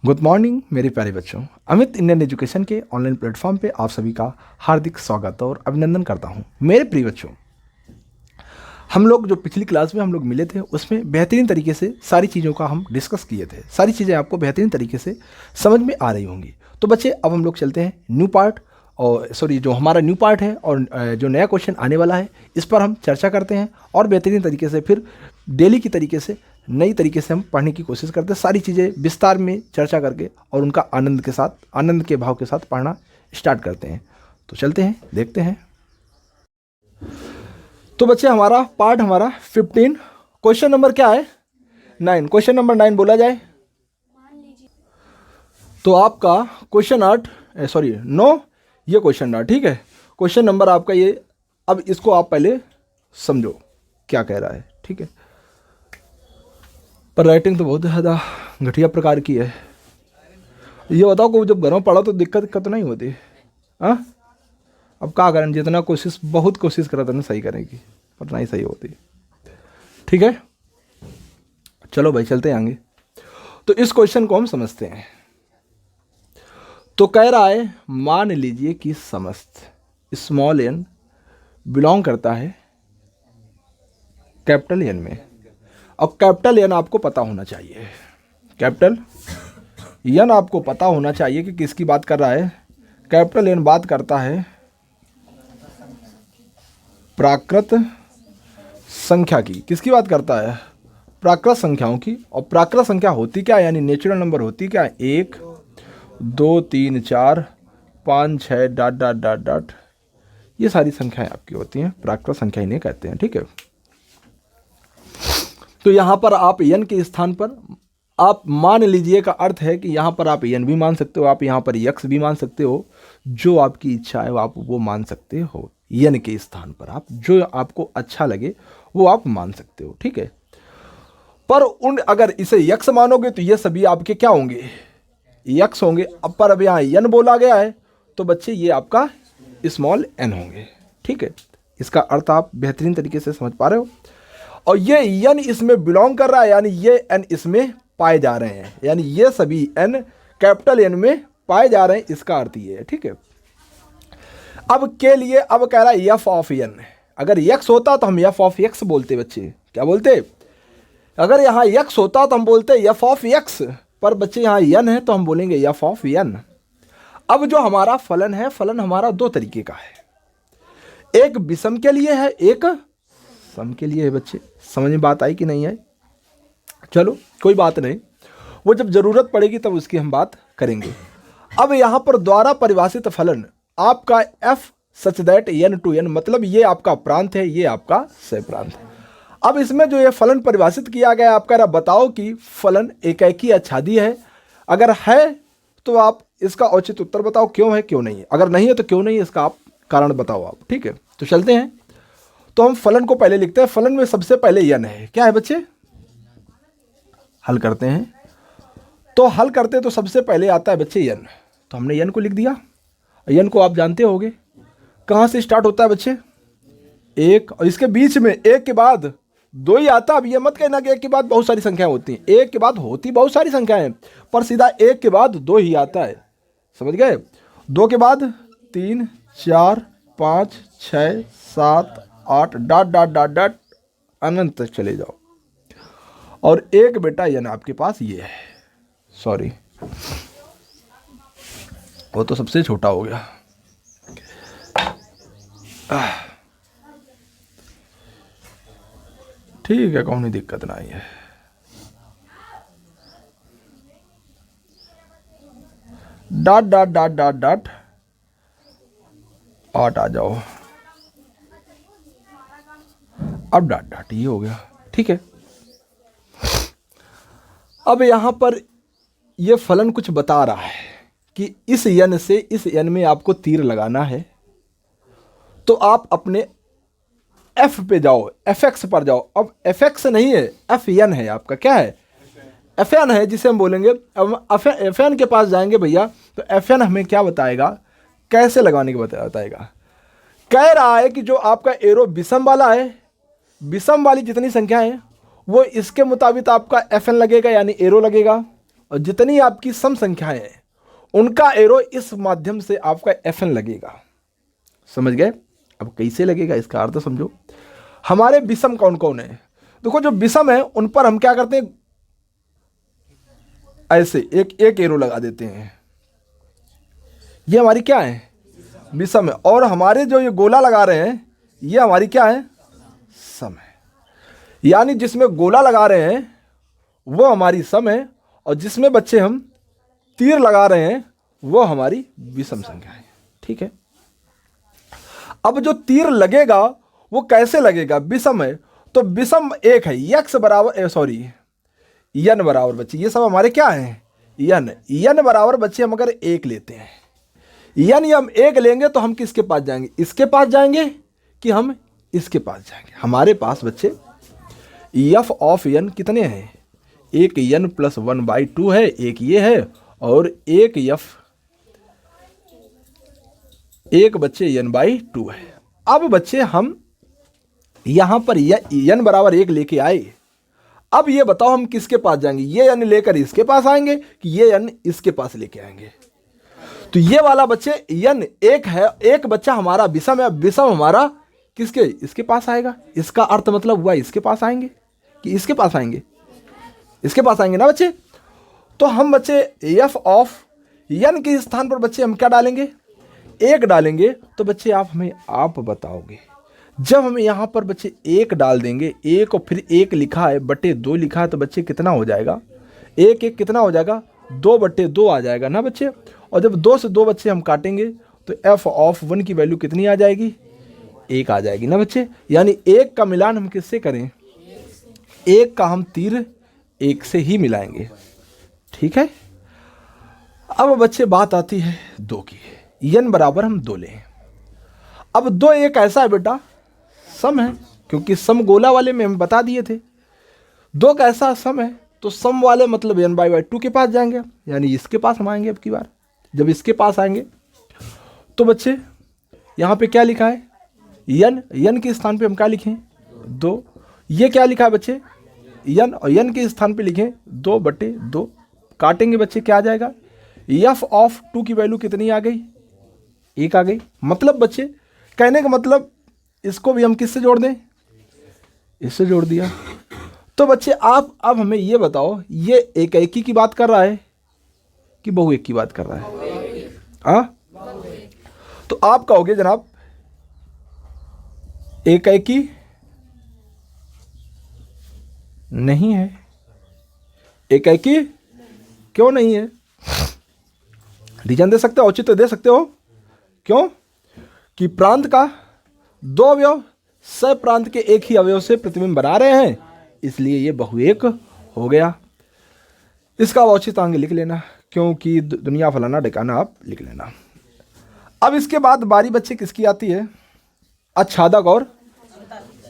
Good morning मेरे प्यारे बच्चों। अमित इंडियन एजुकेशन के ऑनलाइन प्लेटफॉर्म पे आप सभी का हार्दिक स्वागत और अभिनंदन करता हूं। मेरे प्रिय बच्चों, हम लोग जो पिछली क्लास में हम लोग मिले थे उसमें बेहतरीन तरीके से सारी चीज़ों का हम डिस्कस किए थे। सारी चीज़ें आपको बेहतरीन तरीके से समझ में आ रही होंगी। तो बच्चे अब हम लोग चलते हैं न्यू पार्ट, और जो हमारा न्यू पार्ट है और जो नया क्वेश्चन आने वाला है इस पर हम चर्चा करते हैं और बेहतरीन तरीके से फिर डेली की तरीके से नई तरीके से हम पढ़ने की कोशिश करते हैं। सारी चीज़ें विस्तार में चर्चा करके और उनका आनंद के भाव के साथ पढ़ना स्टार्ट करते हैं। तो चलते हैं, देखते हैं। तो बच्चे हमारा 15 क्वेश्चन नंबर क्या है? 9। क्वेश्चन नंबर 9 बोला जाए तो आपका क्वेश्चन 9 ये क्वेश्चन 8, ठीक है। क्वेश्चन नंबर आपका ये, अब इसको आप पहले समझो क्या कह रहा है, ठीक है। पर राइटिंग तो बहुत ज़्यादा घटिया प्रकार की है। ये बताओ को जब घर में पढ़ो तो दिक्कत नहीं होती। हाँ, अब क्या करें, जितना बहुत कोशिश करा था ना सही करने की, पर नहीं सही होती। ठीक है, चलो भाई चलते हैं आगे। तो इस क्वेश्चन को हम समझते हैं। तो कह रहा है मान लीजिए कि समस्त स्मॉल एन बिलोंग करता है कैपिटल एन में। अब कैपिटल एन आपको पता होना चाहिए, कैपिटल एन आपको पता होना चाहिए कि किसकी बात कर रहा है। कैपिटल एन बात करता है प्राकृत संख्या की। किसकी बात करता है? प्राकृत संख्याओं की। और प्राकृत संख्या होती क्या, यानी नेचुरल नंबर होती क्या? 1 2 3 4 5 6 डॉट डॉट डॉट डॉट, ये सारी संख्याएं आपकी होती हैं, प्राकृत संख्या इन्हें कहते हैं, ठीक है। तो यहां पर आप एन के स्थान पर आप मान लीजिए का अर्थ है कि यहां पर आप एन भी मान सकते हो, आप यहां पर यक्स भी मान सकते हो, जो आपकी इच्छा है आप वो मान सकते हो। एन के स्थान पर आप जो आपको अच्छा लगे वो आप मान सकते हो, ठीक है। पर अगर इसे यक्स मानोगे तो ये सभी आपके क्या होंगे? यक्स होंगे। अब पर अब यहाँ एन बोला गया है तो बच्चे ये आपका स्मॉल एन होंगे, ठीक है। इसका अर्थ आप बेहतरीन तरीके से समझ पा रहे हो। और ये एन इसमें बिलोंग कर रहा है, यानी ये एन इसमें पाए जा रहे हैं, यानी ये सभी एन कैपिटल एन में पाए जा रहे हैं, इसका अर्थ ये है, ठीक है। अब के लिए अब कह रहा है एफ ऑफ एन। अगर यक्स होता तो हम एफ ऑफ एक्स बोलते, बच्चे क्या बोलते? अगर यहाँ यक्स होता तो हम बोलते एफ ऑफ एक्स, पर बच्चे यहाँ एन है तो हम बोलेंगे एफ ऑफ एन। अब जो हमारा फलन है, फलन हमारा दो तरीके का है, एक विषम के लिए है, एक सम के लिए है। बच्चे समझ में बात आई कि नहीं आई? चलो कोई बात नहीं, वो जब जरूरत पड़ेगी तब उसकी हम बात करेंगे। अब यहां पर द्वारा परिभाषित फलन आपका F such that N to N, मतलब ये आपका प्रांत है, ये आपका सह प्रांत है। अब इसमें जो ये फलन परिभाषित किया गया, आप कह रहा बताओ कि फलन एकाकी आच्छादी है। अगर है तो आप इसका उचित उत्तर बताओ, क्यों है क्यों नहीं है। अगर नहीं है तो क्यों नहीं है, इसका आप कारण बताओ आप, ठीक है। तो चलते हैं, तो हम फलन को पहले लिखते हैं। फलन में सबसे पहले एन है, क्या है बच्चे? हल करते हैं, तो हल करते तो सबसे पहले आता है बच्चे एन। तो हमने एन को लिख दिया। एन को आप जानते होगे कहाँ से स्टार्ट होता है बच्चे? 1, और इसके बीच में एक के बाद 2 ही आता। अब ये मत कहना कि एक के बाद बहुत सारी संख्याएं होती हैं, एक के बाद होती बहुत सारी संख्याएं, पर सीधा एक के बाद 2 ही आता है, समझ गए? 2 के बाद 3 4 5 6 7 8 डॉट डॉट डॉट डॉट अनंत तक चले जाओ। और एक बेटा एन आपके पास ये है, सॉरी वो तो सबसे छोटा हो गया। ठीक है, कौन दिक्कत नहीं है। Dot dot dot dot dot 8 आ जाओ। अब डॉट डॉट ये हो गया, ठीक है। अब यहां पर यह फलन कुछ बता रहा है कि इस एन से इस एन में आपको तीर लगाना है, तो आप अपने एफ पे जाओ, एफ एक्स पर जाओ। अब एफ एक्स नहीं है, एफ एन है आपका, क्या है? एफ एन है, जिसे हम बोलेंगे। अब एफ एन के पास जाएंगे भैया, तो एफ एन हमें क्या बताएगा, कैसे लगाने के बताएगा। कह रहा है कि जो आपका एरो विषम वाला है, विषम वाली जितनी संख्या है वो इसके मुताबिक आपका एफ एन लगेगा, यानी एरो लगेगा। और जितनी आपकी सम संख्याएं हैं उनका एरो इस माध्यम से आपका FN लगेगा। समझ गए? अब कैसे लगेगा इसका अर्थ समझो। हमारे विषम कौन कौन है? देखो जो विषम है उन पर हम क्या करते हैं, ऐसे एक एक एरो लगा देते हैं। ये हमारी क्या है? विषम है। और हमारे जो ये गोला लगा रहे हैं ये हमारी क्या है? सम है। यानी जिसमें गोला लगा रहे हैं वो हमारी सम है और जिसमें बच्चे हम तीर लगा रहे हैं वो हमारी विषम संख्या है। ठीक है। अब जो तीर लगेगा वो कैसे लगेगा? विषम है तो विषम एक है, यक्स बराबर यन बराबर बच्चे, ये सब हमारे क्या है? यन बराबर बच्चे हम अगर एक लेते हैं, यानी हम एक लेंगे तो हम किसके पास जाएंगे? इसके पास जाएंगे कि हम इसके पास जाएंगे? हमारे पास बच्चे एफ ऑफ एन कितने हैं? एक एन प्लस 1/2 है, एक ये है और एक एफ एक बच्चे n/2 है। अब बच्चे हम यहां पर n बराबर 1 लेके आए। अब ये बताओ हम किसके पास जाएंगे? ये n लेकर इसके पास आएंगे कि ये n इसके पास लेके आएंगे? तो ये वाला बच्चे n एक है, एक बच्चा हमारा विषम है, विषम हमारा किसके? इसके पास आएगा। इसका अर्थ मतलब हुआ इसके पास आएंगे कि इसके पास आएंगे? इसके पास आएंगे ना बच्चे। तो हम बच्चे एफ ऑफ n के स्थान पर बच्चे हम क्या डालेंगे? 1 डालेंगे। तो बच्चे आप बताओगे, जब हम यहाँ पर बच्चे 1 डाल देंगे, 1 और फिर 1 लिखा है बटे 2 लिखा है, तो बच्चे कितना हो जाएगा? 1 1 कितना हो जाएगा? 2/2 आ जाएगा ना बच्चे। और जब 2 से 2 बच्चे हम काटेंगे तो एफ ऑफ 1 की वैल्यू कितनी आ जाएगी? 1 आ जाएगी ना बच्चे। यानी 1 का मिलान हम किससे करें? 1 का हम तीर 1 से ही मिलाएंगे। ठीक है। अब बच्चे बात आती है 2 की। n बराबर हम 2 लें। अब 2 एक ऐसा है बेटा सम है, क्योंकि सम गोला वाले में हम बता दिए थे। 2 का ऐसा सम है तो सम वाले मतलब n/2 के पास जाएंगे, यानी इसके पास हम आएंगे। अब की बार जब इसके पास आएंगे तो बच्चे यहाँ पे क्या लिखा है? n के स्थान पे हम क्या लिखें? 2। ये क्या लिखा है बच्चे? n, और n के स्थान पे लिखें 2/2। काटेंगे बच्चे क्या आ जाएगा? एफ ऑफ 2 की वैल्यू कितनी आ गई? 1 आ गई। मतलब बच्चे कहने का मतलब इसको भी हम किससे जोड़ दें? इससे जोड़ दिया। तो बच्चे आप अब हमें ये बताओ, ये एकी की बात कर रहा है कि बहुएक की बात कर रहा है? तो आप कहोगे जनाब एकी नहीं है। एकी क्यों नहीं है? रीजन दे सकते हो, औचित्य दे सकते हो। क्यों? कि प्रांत का 2 अवयव सब प्रांत के एक ही अवयव से प्रतिबिंब बना रहे हैं, इसलिए ये बहुएक हो गया। इसका औचित्य आगे लिख लेना, क्योंकि दुनिया फलाना ठिकाना आप लिख लेना। अब इसके बाद बारी बच्चे किसकी आती है? आच्छादक और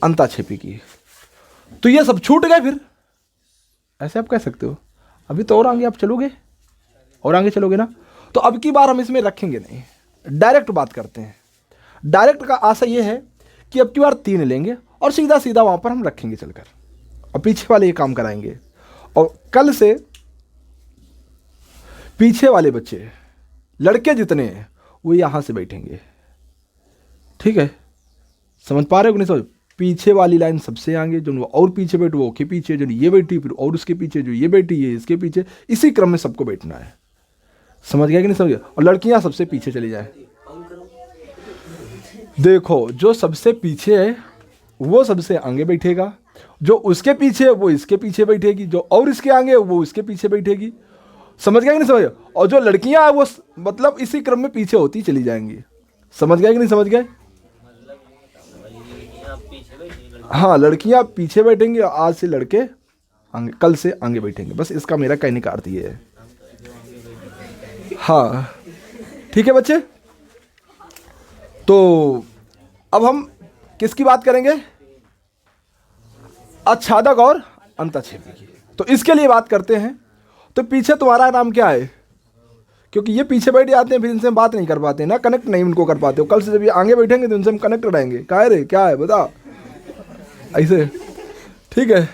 अंताक्षेपी की। तो ये सब छूट गए फिर, ऐसे आप कह सकते हो। अभी तो और आगे आप चलोगे, और आगे चलोगे ना। तो अब की बार हम इसमें रखेंगे नहीं, डायरेक्ट बात करते हैं। डायरेक्ट का आशा ये है कि अब की बार 3 लेंगे और सीधा सीधा वहाँ पर हम रखेंगे चलकर, और पीछे वाले ये काम कराएंगे। और कल से पीछे वाले बच्चे लड़के जितने हैं वो यहाँ से बैठेंगे। ठीक है, समझ पा रहे हो कि नहीं? समझ। पीछे वाली लाइन सबसे आगे, जो और पीछे बैठे वो के पीछे, जो ये बैठी फिर और उसके पीछे, जो ये बैठी ये इसके पीछे, इसी क्रम में सबको बैठना है। समझ गया कि नहीं? समझ गया। और लड़कियां सबसे पीछे चली जाए। देखो जो सबसे पीछे है वो सबसे आगे बैठेगा, जो उसके पीछे है वो इसके पीछे बैठेगी, जो और इसके आगे है वो इसके पीछे बैठेगी। समझ गया कि नहीं? समझ गया। और जो लड़कियां हैं वो मतलब इसी क्रम में पीछे होती चली जाएंगी। समझ गया कि नहीं? समझ गए। हाँ, लड़कियां पीछे बैठेंगी और आज से लड़के आगे, कल से आगे बैठेंगे। बस इसका मेरा कहने का अर्थ ये है। हाँ ठीक है बच्चे। तो अब हम किसकी बात करेंगे? आच्छादक और अंताक्षेपी की। तो इसके लिए बात करते हैं। तो पीछे तुम्हारा नाम क्या है? क्योंकि ये पीछे बैठ जाते हैं, फिर इनसे हम बात नहीं कर पाते ना, कनेक्ट नहीं उनको कर पाते हो। कल से जब ये आगे बैठेंगे तो इनसे हम कनेक्ट रहेंगे। क्या है रे, क्या है बता, ऐसे। ठीक है।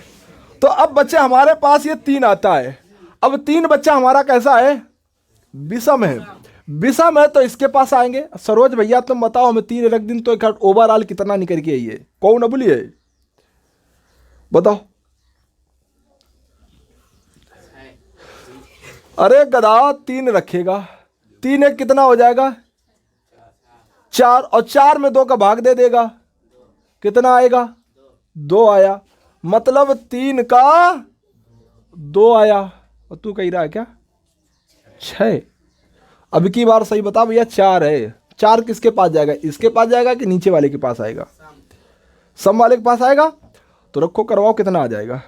तो अब बच्चे हमारे पास ये 3 आता है। अब 3 बच्चा हमारा कैसा है, विषम है। विषम है तो इसके पास आएंगे। सरोज भैया तुम बताओ हमें 3 रख दिन तो एक ओवरऑल कितना निकल के आई है, कौन न बोलिए बताओ। अरे गधा 3 रखेगा, 3 एक कितना हो जाएगा 4, और 4 में 2 का भाग दे देगा, कितना आएगा 2 आया, मतलब 3 का 2 आया। और तू कह रहा है क्या 6। अब की बार सही बता भैया 4 है। 4 किसके पास जाएगा, इसके पास जाएगा कि नीचे वाले के पास आएगा, सम वाले के पास आएगा। तो रखो करवाओ कितना आ जाएगा,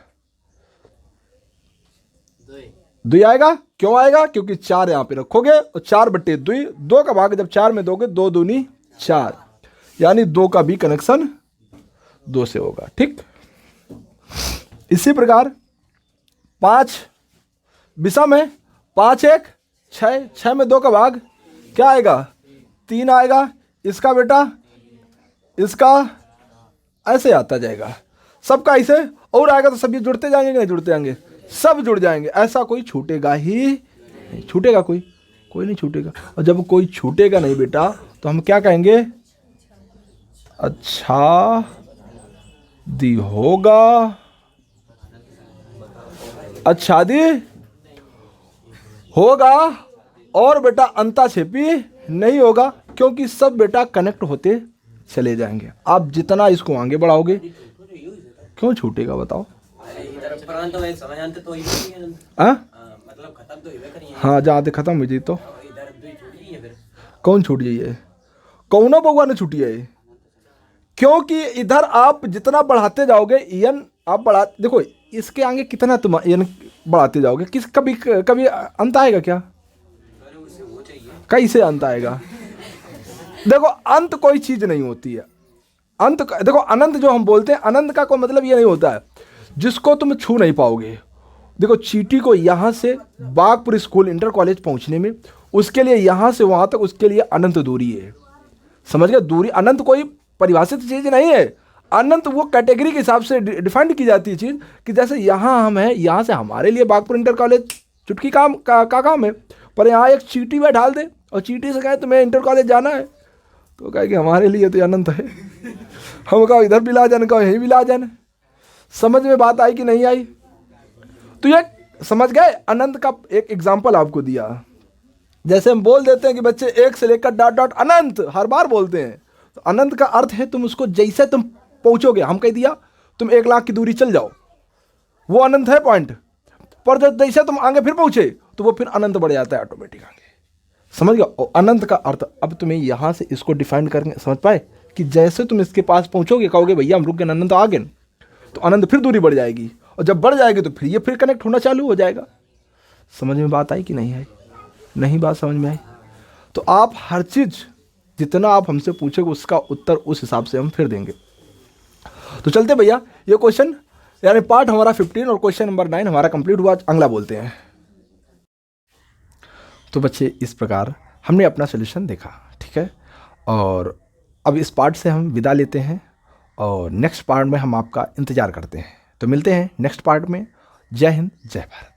2 आएगा। क्यों आएगा, क्योंकि 4 यहां पे रखोगे और 4 बट्टे 2, 2 का भाग जब 4 में दोगे 2 दूनी 4, यानी 2 का भी कनेक्शन 2 से होगा। ठीक, इसी प्रकार 5 विषम है, 5 1 6, 6 में 2 का भाग क्या आएगा 3 आएगा। इसका बेटा इसका ऐसे आता जाएगा, सबका ऐसे और आएगा तो सब ये जुड़ते जाएंगे कि नहीं जुड़ते जाएंगे, सब जुड़ जाएंगे। ऐसा कोई छूटेगा ही नहीं, छूटेगा कोई नहीं छूटेगा। और जब कोई छूटेगा नहीं बेटा तो हम क्या कहेंगे, अच्छा दी होगा, आच्छादी होगा, और बेटा अंताक्षेपी नहीं होगा, क्योंकि सब बेटा कनेक्ट होते चले जाएंगे। आप जितना इसको आगे बढ़ाओगे क्यों छूटेगा बताओ। हाँ जहाँ तक खत्म हो जाए तो कौन छूट जाइए, कौन बउआ ने छूटी है, क्योंकि इधर आप जितना बढ़ाते जाओगे एन आप बढ़ा, देखो इसके आगे कितना तुम एन बढ़ाते जाओगे, किस कभी कभी अंत आएगा क्या, कैसे अंत आएगा। देखो अंत कोई चीज नहीं होती है, अंत देखो अनंत जो हम बोलते हैं, अनंत का कोई मतलब ये नहीं होता है जिसको तुम छू नहीं पाओगे। देखो चीटी को यहाँ से बागपुर स्कूल इंटर कॉलेज पहुँचने में, उसके लिए यहाँ से वहाँ तक उसके लिए अनंत दूरी है, समझ गए। दूरी अनंत कोई परिभाषित चीज़ नहीं है, अनंत वो कैटेगरी के हिसाब से डिफाइंड की जाती है चीज़, कि जैसे यहाँ हम हैं, यहाँ से हमारे लिए बागपुर इंटर कॉलेज चुटकी काम का काम है, पर यहाँ एक चीटी में ढाल दे और चीटी से कहे तुम्हें इंटर कॉलेज जाना है तो कहे कि हमारे लिए तो अनंत है। हम कहो इधर भी ला जाने, कहो यहीं भी ला जाने। समझ में बात आई कि नहीं आई। तो ये समझ गए, अनंत का एक एग्जाम्पल आपको दिया। जैसे हम बोल देते हैं कि बच्चे 1 से लेकर डॉट डॉट अनंत हर बार बोलते हैं, तो अनंत का अर्थ है तुम उसको जैसे तुम पहुंचोगे, हम कह दिया तुम 1 लाख की दूरी चल जाओ, वो अनंत है पॉइंट, पर जब जैसे तुम आगे फिर पहुंचे तो वो फिर अनंत बढ़ जाता है ऑटोमेटिक आगे, समझ गया। और अनंत का अर्थ अब तुम्हें यहाँ से इसको डिफाइन करके समझ पाए कि जैसे तुम इसके पास पहुंचोगे, कहोगे भैया हम रुक गए, अनंत आ गए, तो अनंत फिर दूरी बढ़ जाएगी, और जब बढ़ जाएगी तो फिर ये फिर कनेक्ट होना चालू हो जाएगा। समझ में बात आई कि नहीं आई, नहीं बात समझ में आई। तो आप हर चीज़ जितना आप हमसे पूछोगे उसका उत्तर उस हिसाब से हम फिर देंगे। तो चलते भैया, ये क्वेश्चन यानी पार्ट हमारा 15 और क्वेश्चन नंबर 9 हमारा कंप्लीट हुआ। अगला बोलते हैं। तो बच्चे इस प्रकार हमने अपना सोल्यूशन देखा, ठीक है। और अब इस पार्ट से हम विदा लेते हैं और नेक्स्ट पार्ट में हम आपका इंतज़ार करते हैं। तो मिलते हैं नेक्स्ट पार्ट में। जय हिंद, जय भारत।